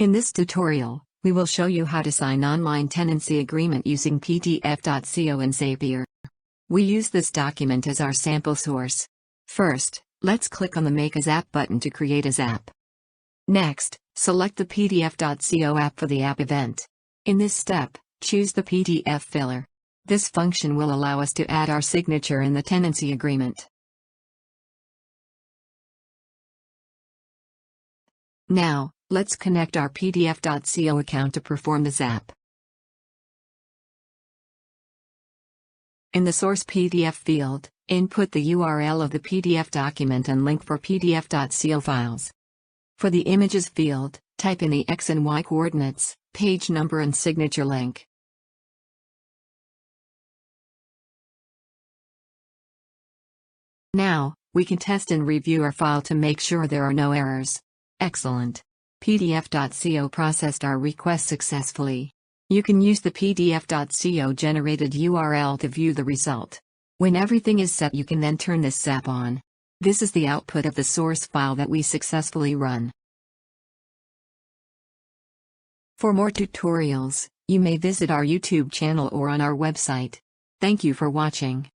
In this tutorial, we will show you how to sign online tenancy agreement using PDF.co and Zapier. We use this document as our sample source. First, let's click on the Make a Zap button to create a Zap. Next, select the PDF.co app for the app event. In this step, choose the PDF filler. This function will allow us to add our signature in the tenancy agreement. Now, let's connect our PDF.co account to perform the Zap. In the Source PDF field, input the URL of the PDF document and link for PDF.co files. For the Images field, type in the X and Y coordinates, page number and signature link. Now, we can test and review our file to make sure there are no errors. Excellent. PDF.co processed our request successfully. You can use the PDF.co generated URL to view the result. When everything is set, you can then turn this Zap on. This is the output of the source file that we successfully run. For more tutorials, you may visit our YouTube channel or on our website. Thank you for watching.